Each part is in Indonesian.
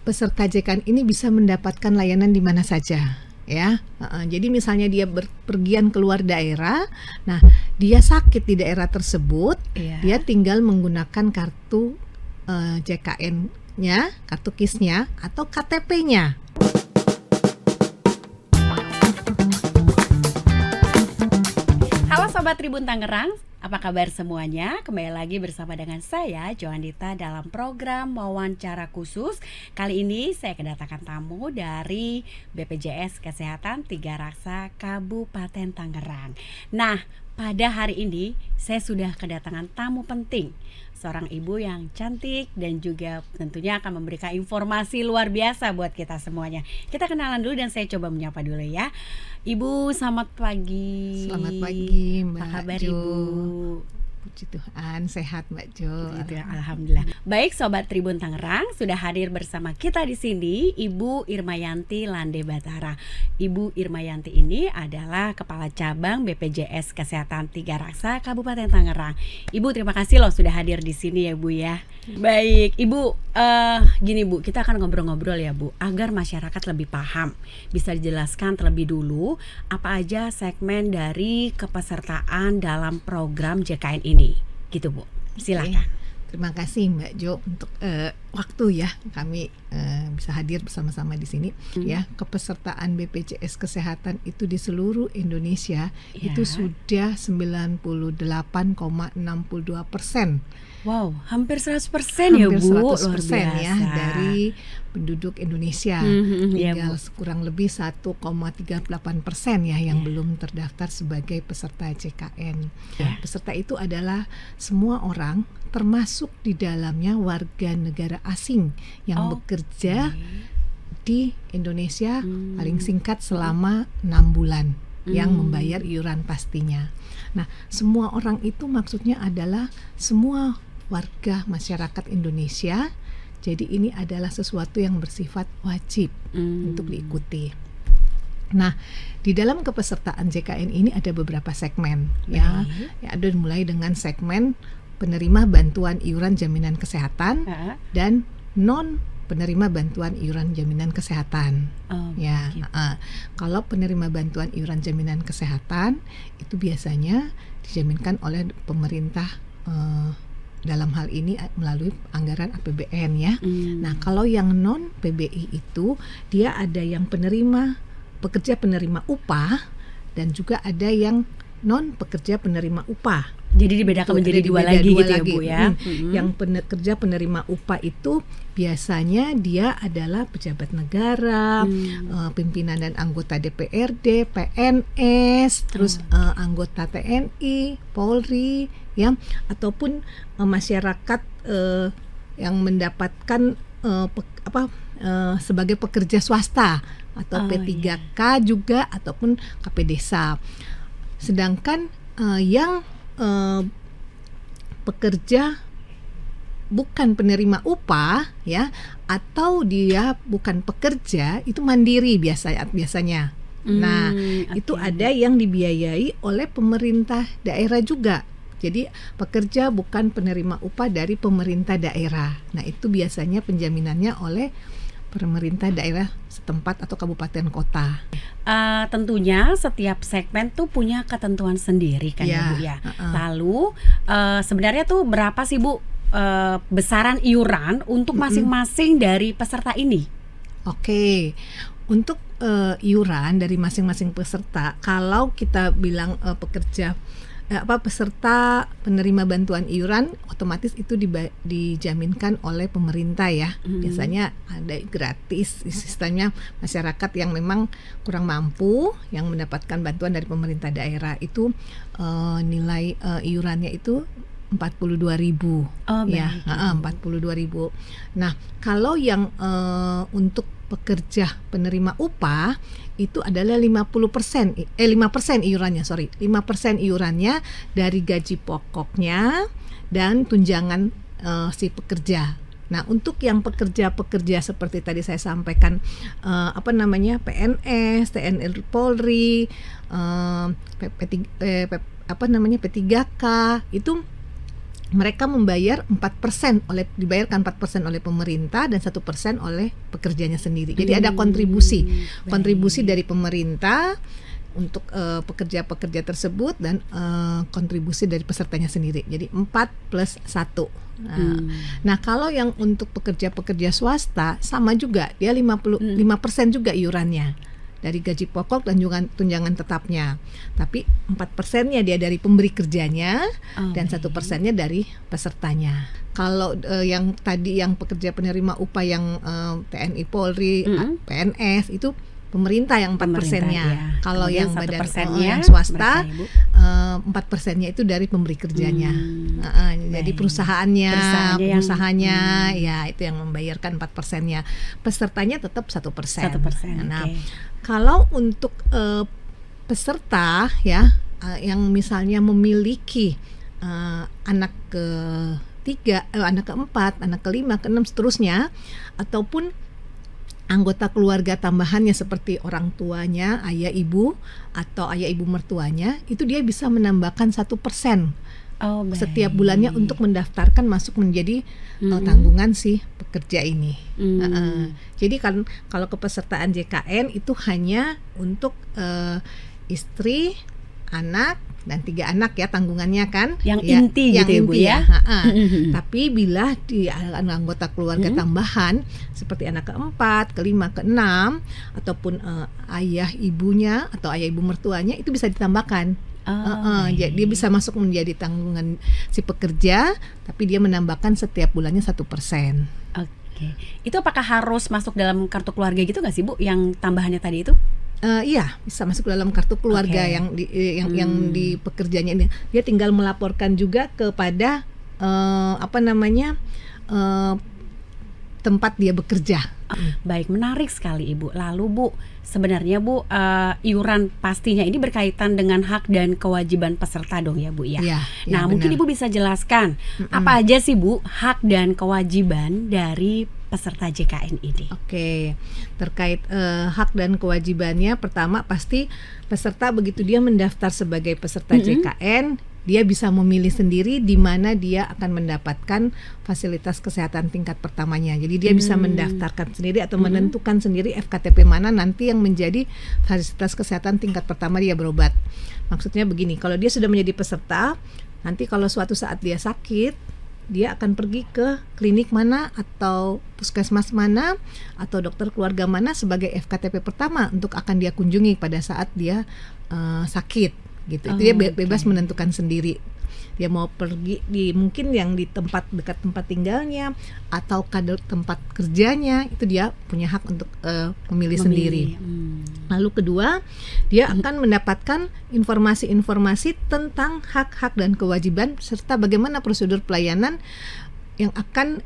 peserta JKN ini bisa mendapatkan layanan di mana saja. Ya, jadi misalnya dia berpergian keluar daerah, nah dia sakit di daerah tersebut, dia tinggal menggunakan kartu JKN-nya, kartu KIS-nya atau KTP-nya. Halo Sobat Tribun Tangerang, apa kabar semuanya? Kembali lagi bersama dengan saya, Joandita, dalam program wawancara khusus. Kali ini saya kedatangan tamu dari BPJS Kesehatan Tiga Raksa Kabupaten Tangerang. Nah, pada hari ini saya sudah kedatangan tamu penting, seorang ibu yang cantik dan juga tentunya akan memberikan informasi luar biasa buat kita semuanya. Kita kenalan dulu dan saya coba menyapa dulu ya. Ibu, selamat pagi. Selamat pagi, Mbak. Apa kabar Jo? Ibu? Puji Tuhan, sehat Mbak Jo. Gitu ya, alhamdulillah. Baik Sobat Tribun Tangerang, sudah hadir bersama kita di sini Ibu Irmayanti Lande Batara. Ibu Irmayanti ini adalah Kepala Cabang BPJS Kesehatan Tiga Raksa Kabupaten Tangerang. Ibu, terima kasih loh sudah hadir di sini ya Bu ya. Baik Ibu, gini Bu, kita akan ngobrol-ngobrol ya Bu, agar masyarakat lebih paham. Bisa dijelaskan terlebih dulu apa aja segmen dari kepesertaan dalam program JKN ini, gitu Bu. Silakan. Terima kasih Mbak Jo untuk waktu ya kami bisa hadir bersama-sama di sini. Ya, kepesertaan BPJS Kesehatan itu di seluruh Indonesia itu sudah 98,62%. Wow, hampir 100% ya Bu. Hampir 100% luar biasa ya dari penduduk Indonesia. Tinggal kurang lebih 1,38% ya yang belum terdaftar sebagai peserta JKN. Peserta itu adalah semua orang, termasuk di dalamnya warga negara asing yang bekerja di Indonesia paling singkat selama 6 bulan yang membayar iuran pastinya. Nah, semua orang itu maksudnya adalah semua warga masyarakat Indonesia. Jadi ini adalah sesuatu yang bersifat wajib untuk diikuti. Nah, di dalam kepesertaan JKN ini ada beberapa segmen ya. Ada mulai dengan segmen penerima bantuan iuran jaminan kesehatan dan non penerima bantuan iuran jaminan kesehatan. Kalau penerima bantuan iuran jaminan kesehatan itu biasanya dijaminkan oleh pemerintah dalam hal ini melalui anggaran APBN ya. Nah, kalau yang non PBI itu dia ada yang pekerja penerima upah dan juga ada yang non pekerja penerima upah. Jadi dibedakan menjadi dua lagi gitu ya Bu ya. Yang pekerja penerima upah itu biasanya dia adalah pejabat negara, pimpinan dan anggota DPRD, PNS, terus anggota TNI, Polri, ya, ataupun masyarakat yang mendapatkan sebagai pekerja swasta atau P3K juga ataupun KP Desa. Sedangkan yang pekerja bukan penerima upah ya, atau dia bukan pekerja, itu mandiri biasanya. Nah, itu ada yang dibiayai oleh pemerintah daerah juga. Jadi pekerja bukan penerima upah dari pemerintah daerah. Nah, itu biasanya penjaminannya oleh pemerintah daerah setempat atau kabupaten kota. Tentunya setiap segmen tuh punya ketentuan sendiri kan ya Bu ya. Lalu sebenarnya tuh berapa sih Bu besaran iuran untuk masing-masing dari peserta ini? Oke. Untuk iuran dari masing-masing peserta, kalau kita bilang peserta penerima bantuan iuran otomatis itu dijaminkan oleh pemerintah ya. Biasanya ada gratis, sistemnya masyarakat yang memang kurang mampu yang mendapatkan bantuan dari pemerintah daerah itu nilai iurannya itu 42.000 ya, 42.000. Nah, kalau yang untuk pekerja penerima upah itu adalah 5% iurannya, 5% iurannya dari gaji pokoknya dan tunjangan si pekerja. Nah, untuk yang pekerja seperti tadi saya sampaikan PNS, TNI Polri, P3K itu mereka membayar 4% dibayarkan 4% oleh pemerintah dan 1% oleh pekerjanya sendiri. Jadi ada kontribusi dari pemerintah untuk pekerja-pekerja tersebut dan kontribusi dari pesertanya sendiri. Jadi 4 plus 1. Nah, kalau yang untuk pekerja-pekerja swasta sama juga, dia 55% juga iurannya dari gaji pokok dan juga tunjangan tetapnya. Tapi 4%-nya dia dari pemberi kerjanya dan 1%-nya dari pesertanya. Kalau yang tadi yang pekerja penerima upah yang TNI, Polri, PNS itu pemerintah yang 4%-nya. Ya. Kalau kemudian yang badan 1%-nya yang swasta mereka, 4%-nya itu dari pemberi kerjanya. Jadi baik. perusahaannya ya itu yang membayarkan 4%-nya. Pesertanya tetap 1%. 1%. Nah, Oke. kalau untuk peserta ya yang misalnya memiliki anak ketiga, anak keempat, anak kelima, keenam seterusnya, ataupun anggota keluarga tambahannya seperti orang tuanya, ayah ibu atau ayah ibu mertuanya, itu dia bisa menambahkan 1% setiap bulannya untuk mendaftarkan masuk menjadi tanggungan si pekerja ini. Jadi kan kalau kepesertaan JKN itu hanya untuk istri, anak dan 3 anak ya tanggungannya kan. Yang ya, inti gitu ya Bu ya. Tapi bila di anggota keluarga tambahan seperti anak keempat, kelima, keenam ataupun ayah ibunya atau ayah ibu mertuanya itu bisa ditambahkan. Jadi dia bisa masuk menjadi tanggungan si pekerja, tapi dia menambahkan setiap bulannya 1%. Oke. Itu apakah harus masuk dalam kartu keluarga gitu nggak sih Bu? Yang tambahannya tadi itu? Iya, bisa masuk dalam kartu keluarga yang di pekerjanya ini. Dia tinggal melaporkan juga kepada tempat dia bekerja. Baik, menarik sekali Ibu. Lalu Bu, sebenarnya Bu, iuran pastinya ini berkaitan dengan hak dan kewajiban peserta dong ya Bu ya. Nah, mungkin Ibu bisa jelaskan apa aja sih Bu hak dan kewajiban dari peserta JKN ini? Oke, terkait hak dan kewajibannya, pertama pasti peserta begitu dia mendaftar sebagai peserta JKN, dia bisa memilih sendiri di mana dia akan mendapatkan fasilitas kesehatan tingkat pertamanya. Jadi dia bisa mendaftarkan sendiri atau menentukan sendiri FKTP mana nanti yang menjadi fasilitas kesehatan tingkat pertama dia berobat. Maksudnya begini, kalau dia sudah menjadi peserta, nanti kalau suatu saat dia sakit, dia akan pergi ke klinik mana atau puskesmas mana atau dokter keluarga mana sebagai FKTP pertama untuk akan dia kunjungi pada saat dia sakit gitu. Itu dia bebas menentukan sendiri. Dia mau pergi di mungkin yang di tempat dekat tempat tinggalnya atau ke tempat kerjanya, itu dia punya hak untuk memilih sendiri. Lalu kedua, dia akan mendapatkan informasi-informasi tentang hak-hak dan kewajiban serta bagaimana prosedur pelayanan yang akan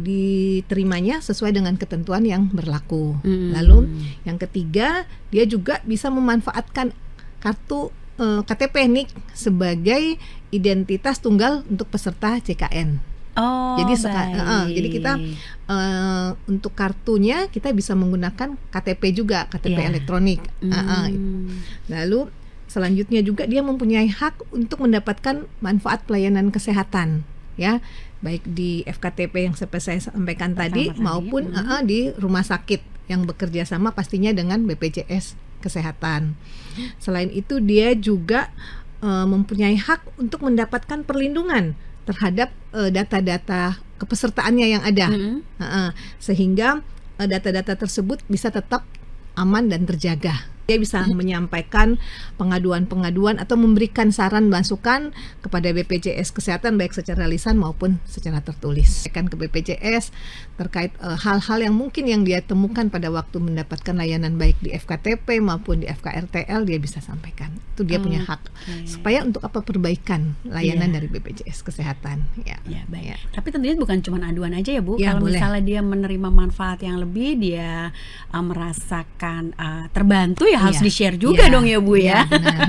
diterimanya sesuai dengan ketentuan yang berlaku. Lalu yang ketiga, dia juga bisa memanfaatkan kartu KTP nik sebagai identitas tunggal untuk peserta JKN. Jadi kita untuk kartunya kita bisa menggunakan KTP juga, KTP elektronik. Lalu selanjutnya juga dia mempunyai hak untuk mendapatkan manfaat pelayanan kesehatan, ya, baik di FKTP yang saya sampaikan tadi maupun di rumah sakit yang bekerja sama pastinya dengan BPJS Kesehatan. Selain itu dia juga mempunyai hak untuk mendapatkan perlindungan terhadap data-data kepesertaannya yang ada, sehingga data-data tersebut bisa tetap aman dan terjaga. Dia bisa menyampaikan pengaduan-pengaduan atau memberikan saran masukan kepada BPJS Kesehatan baik secara lisan maupun secara tertulis. Ke BPJS terkait hal-hal yang mungkin yang dia temukan pada waktu mendapatkan layanan baik di FKTP maupun di FKRTL, dia bisa sampaikan. Itu dia punya hak. Supaya untuk apa perbaikan layanan dari BPJS Kesehatan. Ya, baik. Tapi tentunya bukan cuma aduan aja ya Bu. Ya, kalau boleh. Misalnya dia menerima manfaat yang lebih, dia merasakan terbantu ya harus di-share juga dong ya Bu ya. Benar.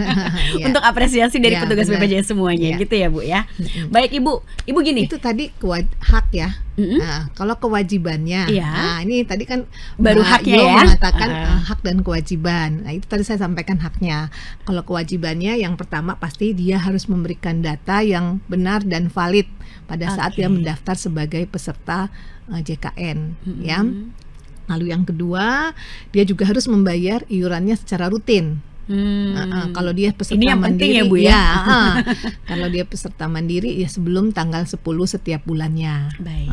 Untuk apresiasi dari Ya, petugas benar. BPJS semuanya Ya. gitu ya Bu ya. Baik Ibu gini. Itu tadi hak ya. Nah, kalau kewajibannya, Iya. nah ini tadi kan Baru Mbak haknya Yo ya. mengatakan hak dan kewajiban. Nah itu tadi saya sampaikan haknya. Kalau kewajibannya yang pertama pasti dia harus memberikan data yang benar dan valid pada saat dia mendaftar sebagai peserta JKN, ya. Lalu yang kedua, dia juga harus membayar iurannya secara rutin. Kalau dia peserta Ini yang mandiri, penting ya Bu ya. Kalau dia peserta mandiri ya sebelum tanggal 10 setiap bulannya. Baik.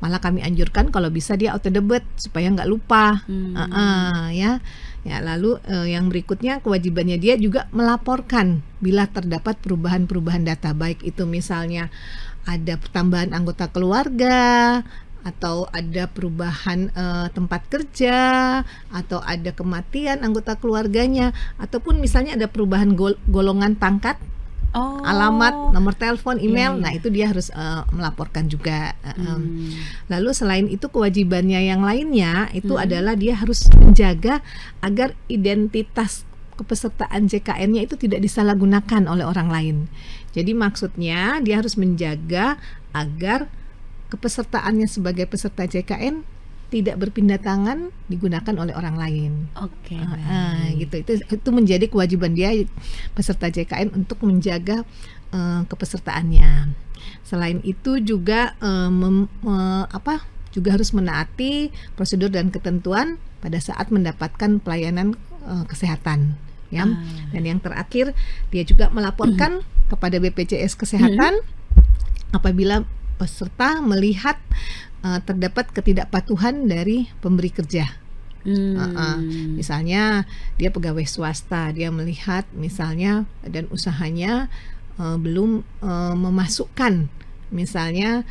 Malah kami anjurkan kalau bisa dia auto debit supaya nggak lupa. Ya. Ya, lalu yang berikutnya kewajibannya dia juga melaporkan bila terdapat perubahan-perubahan data, baik itu misalnya ada pertambahan anggota keluarga, atau ada perubahan tempat kerja, atau ada kematian anggota keluarganya, ataupun misalnya ada perubahan golongan pangkat, alamat, nomor telepon, email. Nah itu dia harus melaporkan juga. Lalu selain itu kewajibannya yang lainnya itu adalah dia harus menjaga agar identitas kepesertaan JKN-nya itu tidak disalahgunakan oleh orang lain. Jadi maksudnya dia harus menjaga agar kepesertaannya sebagai peserta JKN tidak berpindah tangan digunakan oleh orang lain. Oke. Gitu. Itu menjadi kewajiban dia peserta JKN untuk menjaga kepesertaannya. Selain itu juga juga harus menaati prosedur dan ketentuan pada saat mendapatkan pelayanan kesehatan. Ya. Dan yang terakhir dia juga melaporkan kepada BPJS Kesehatan apabila peserta melihat terdapat ketidakpatuhan dari pemberi kerja. Misalnya dia pegawai swasta, dia melihat misalnya dan usahanya belum memasukkan misalnya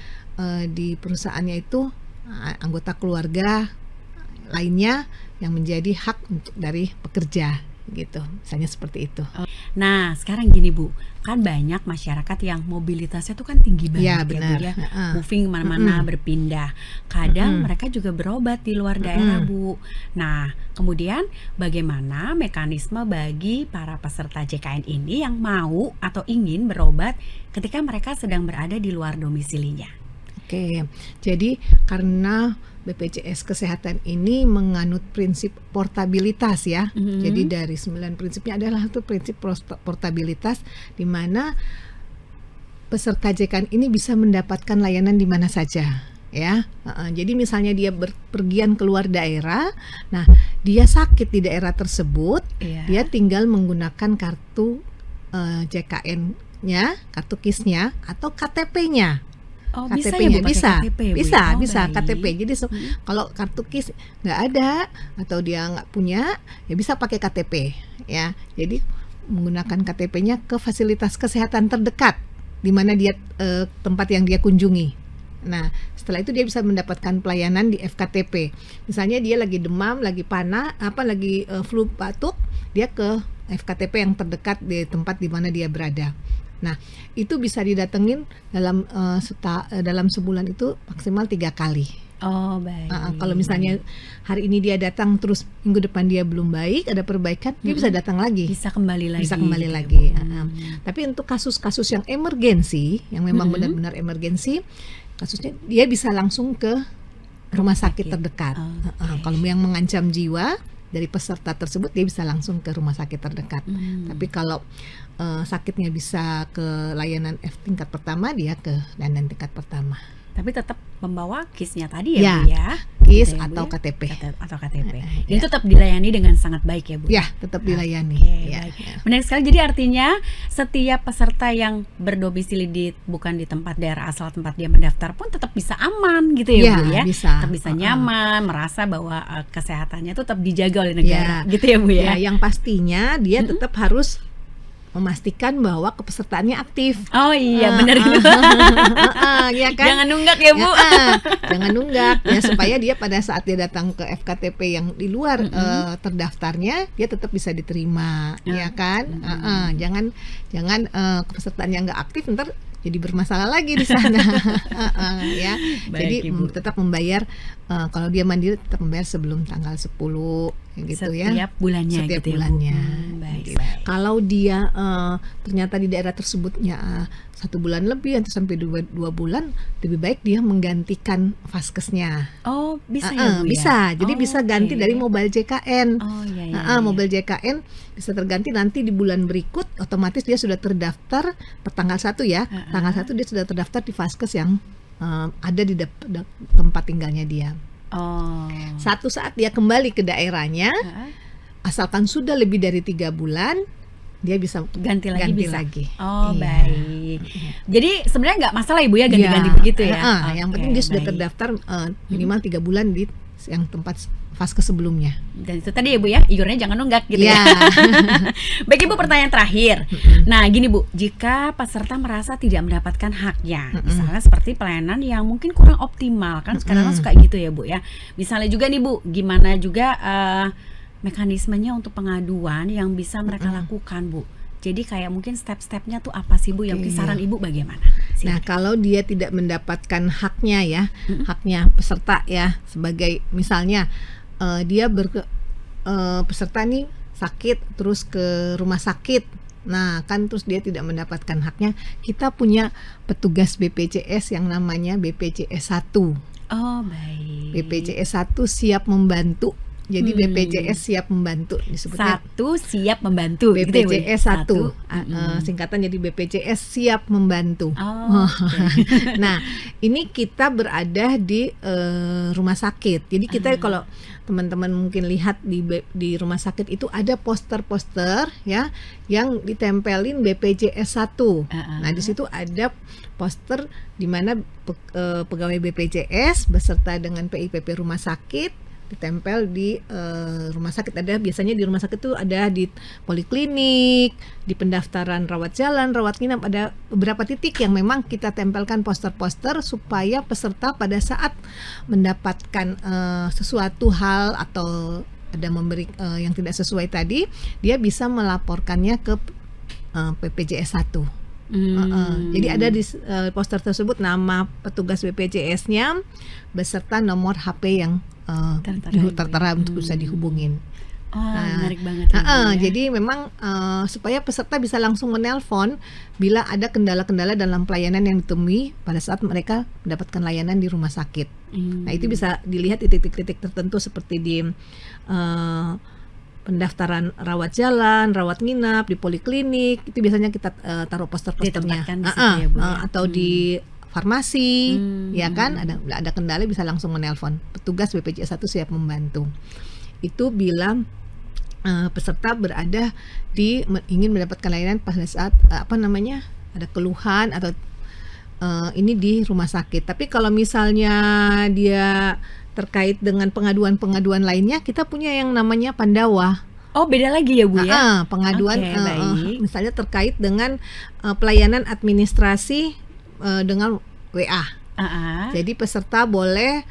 di perusahaannya itu anggota keluarga lainnya yang menjadi hak dari pekerja gitu, misalnya seperti itu. Nah sekarang gini Bu, kan banyak masyarakat yang mobilitasnya tuh kan tinggi banget ya, benar. Bu ya, moving kemana-mana, berpindah. Kadang mereka juga berobat di luar daerah Bu. Nah kemudian bagaimana mekanisme bagi para peserta JKN ini yang mau atau ingin berobat ketika mereka sedang berada di luar domisilinya? Oke, jadi karena BPJS Kesehatan ini menganut prinsip portabilitas ya. Jadi dari 9 prinsipnya adalah itu prinsip portabilitas, di mana peserta JKN ini bisa mendapatkan layanan di mana saja. Ya, jadi misalnya dia berpergian keluar daerah, nah dia sakit di daerah tersebut, dia tinggal menggunakan kartu JKN-nya, kartu KIS-nya atau KTP-nya. KTP-nya bisa, KTP. Jadi kalau kartu KIS nggak ada atau dia nggak punya, ya bisa pakai KTP ya. Jadi menggunakan KTP-nya ke fasilitas kesehatan terdekat di mana dia tempat yang dia kunjungi. Nah, setelah itu dia bisa mendapatkan pelayanan di FKTP. Misalnya dia lagi demam, lagi panas, lagi flu batuk, dia ke FKTP yang terdekat di tempat di mana dia berada. Nah, itu bisa didatengin dalam sebulan itu maksimal 3 kali. Oh, baik. Kalau misalnya hari ini dia datang terus minggu depan dia belum baik, ada perbaikan, dia bisa datang lagi. Bisa kembali lagi. Gitu. Tapi untuk kasus-kasus yang emergensi, yang memang benar-benar emergensi, kasusnya dia bisa langsung ke rumah sakit terdekat. Kalau yang mengancam jiwa dari peserta tersebut, dia bisa langsung ke rumah sakit terdekat. Tapi kalau sakitnya bisa ke layanan tingkat pertama, dia ke layanan tingkat pertama. Tapi tetap membawa KIS-nya tadi ya Bu ya? KIS gitu ya, atau Bu, KTP. Atau KTP. Ini tetap dilayani dengan sangat baik ya Bu? Ya, tetap dilayani. Baik. Menarik sekali. Jadi artinya setiap peserta yang berdomisili bukan di tempat daerah asal tempat dia mendaftar pun tetap bisa aman gitu ya Bu ya? Bisa. Tetap bisa nyaman, merasa bahwa kesehatannya tetap dijaga oleh negara gitu ya Bu ya? Yang pastinya dia tetap harus memastikan bahwa kepesertaannya aktif. Oh iya, benar itu. Ya kan? Jangan nunggak ya Bu. Jangan nunggak ya, supaya dia pada saat dia datang ke FKTP yang di luar terdaftarnya, dia tetap bisa diterima, ya kan? Jangan kepesertaannya nggak aktif, ntar jadi bermasalah lagi di sana. Baik, jadi Ibu tetap membayar, kalau dia mandiri tetap membayar sebelum tanggal 10 gitu setiap ya. bulannya Setiap gitu ya, Bu? bulannya. Baik, Gitu. baik. Kalau dia ternyata di daerah tersebutnya 1 bulan lebih atau sampai 2 bulan, lebih baik dia menggantikan vaskesnya. Oh, bisa ya, Bu ya? Bisa. Jadi Oh, bisa ganti oke. dari mobile JKN. Oh, iya. Mobile JKN bisa terganti nanti di bulan berikut, otomatis dia sudah terdaftar per tanggal 1 ya. Tanggal 1 dia sudah terdaftar di vaskes yang ada di tempat tinggalnya dia. Oh. Satu saat dia kembali ke daerahnya, asalkan sudah lebih dari 3 bulan, dia bisa Ganti lagi bisa. Oh, Iya. baik. Jadi sebenarnya nggak masalah Ibu ya ganti-ganti Iya. begitu ya. Yang Oke, penting dia sudah baik. terdaftar minimal 3 bulan di yang tempat vaskes sebelumnya. Dan itu tadi ya Bu ya, iurannya jangan nunggak gitu Iya. ya. Baik Ibu, pertanyaan terakhir. Nah gini Bu, jika peserta merasa tidak mendapatkan haknya, misalnya seperti pelayanan yang mungkin kurang optimal, kan sekarang suka gitu ya Bu ya. Misalnya juga nih Bu, gimana juga mekanismenya untuk pengaduan yang bisa mereka lakukan Bu. Jadi kayak mungkin step-stepnya tuh apa sih Bu? Yang mungkin saran Ibu bagaimana? Nah, kalau dia tidak mendapatkan haknya ya, haknya peserta ya, sebagai misalnya dia peserta nih sakit terus ke rumah sakit. Nah, kan terus dia tidak mendapatkan haknya, kita punya petugas BPJS yang namanya BPJS 1. Oh, baik. BPJS 1 siap membantu. Jadi BPJS siap membantu disebutnya. 1 siap membantu. BPJS 1, gitu singkatan jadi BPJS siap membantu. Oh, Nah, ini kita berada di rumah sakit. Jadi kita kalau teman-teman mungkin lihat di rumah sakit itu ada poster-poster ya yang ditempelin BPJS 1. Nah, di situ ada poster di mana pegawai BPJS beserta dengan PIPP rumah sakit ditempel di rumah sakit. Ada biasanya di rumah sakit itu ada di poliklinik, di pendaftaran rawat jalan, rawat inap, ada beberapa titik yang memang kita tempelkan poster-poster supaya peserta pada saat mendapatkan sesuatu hal atau ada memberi yang tidak sesuai tadi, dia bisa melaporkannya ke BPJS 1. Jadi ada di poster tersebut nama petugas BPJS-nya beserta nomor HP yang tertera untuk bisa dihubungin. Menarik banget. Jadi memang supaya peserta bisa langsung menelpon bila ada kendala-kendala dalam pelayanan yang ditemui pada saat mereka mendapatkan layanan di rumah sakit. Nah, itu bisa dilihat di titik-titik tertentu seperti di pendaftaran rawat jalan, rawat nginap, di poliklinik. Itu biasanya kita taruh poster-posternya. Ya, Bu, ya? Atau di farmasi, ya kan, ada kendala bisa langsung menelpon. Petugas BPJS 1 siap membantu. Itu bila peserta berada ingin mendapatkan layanan pada saat ada keluhan atau ini di rumah sakit. Tapi kalau misalnya dia terkait dengan pengaduan-pengaduan lainnya, kita punya yang namanya Pandawa. Oh, beda lagi ya Bu ya? Pengaduan misalnya terkait dengan pelayanan administrasi dengan WA. Jadi peserta boleh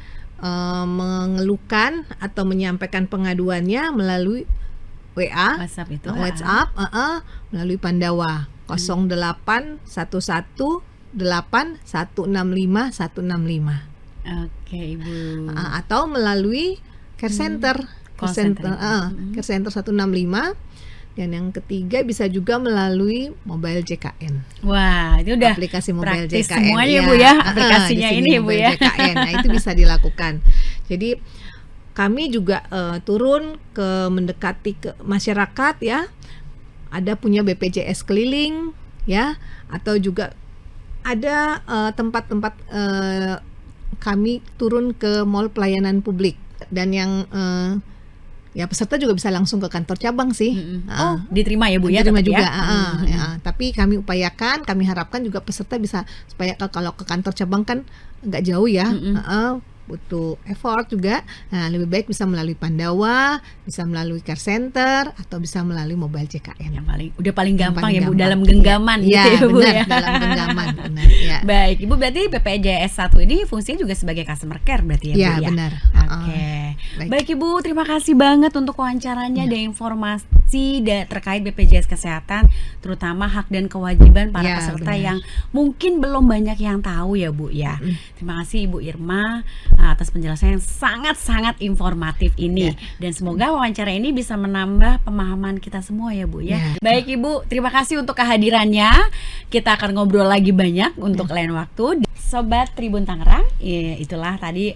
mengeluhkan atau menyampaikan pengaduannya melalui WA, WhatsApp itu. Melalui Pandawa 0818165165. Oke, Ibu. Atau melalui care center. Care center 165. Dan yang ketiga bisa juga melalui mobile JKN. Wah, itu udah aplikasi mobile praktis JKN semuanya Bu ya, aplikasinya ini Bu ya. JKN. Nah, itu bisa dilakukan. Jadi kami juga turun ke mendekati ke masyarakat ya. Ada punya BPJS keliling ya, atau juga ada tempat-tempat kami turun ke mall pelayanan publik, dan yang ya peserta juga bisa langsung ke kantor cabang sih. Diterima ya Bu ya? Diterima juga. Ya? Tapi kami upayakan, kami harapkan juga peserta bisa, supaya kalau ke kantor cabang kan nggak jauh ya, butuh effort juga. Nah, lebih baik bisa melalui Pandawa, bisa melalui care center, atau bisa melalui mobile JKN. Udah paling gampang ya Bu, dalam genggaman gitu ya Bu ya. Dalam genggaman, benar ya. Baik, Ibu berarti BPJS 1 ini fungsinya juga sebagai customer care berarti ya Bu ya? Benar. Oke. Baik Ibu, terima kasih banget untuk wawancaranya dan informasi terkait BPJS Kesehatan, terutama hak dan kewajiban para Ya, peserta benar. yang mungkin belum banyak yang tahu ya Bu ya. Terima kasih Ibu Irma atas penjelasan yang sangat-sangat informatif ini, dan semoga wawancara ini bisa menambah pemahaman kita semua ya Bu ya. Baik Ibu, terima kasih untuk kehadirannya. Kita akan ngobrol lagi banyak untuk lain waktu. Sobat Tribun Tangerang, itulah tadi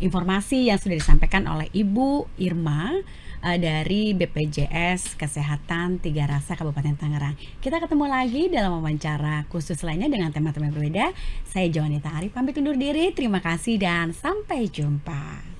informasi yang sudah disampaikan oleh Ibu Irma dari BPJS Kesehatan Tiga Rasa Kabupaten Tangerang. Kita ketemu lagi dalam wawancara khusus lainnya dengan tema-tema berbeda. Saya Johanita Arif pamit undur diri. Terima kasih dan sampai jumpa.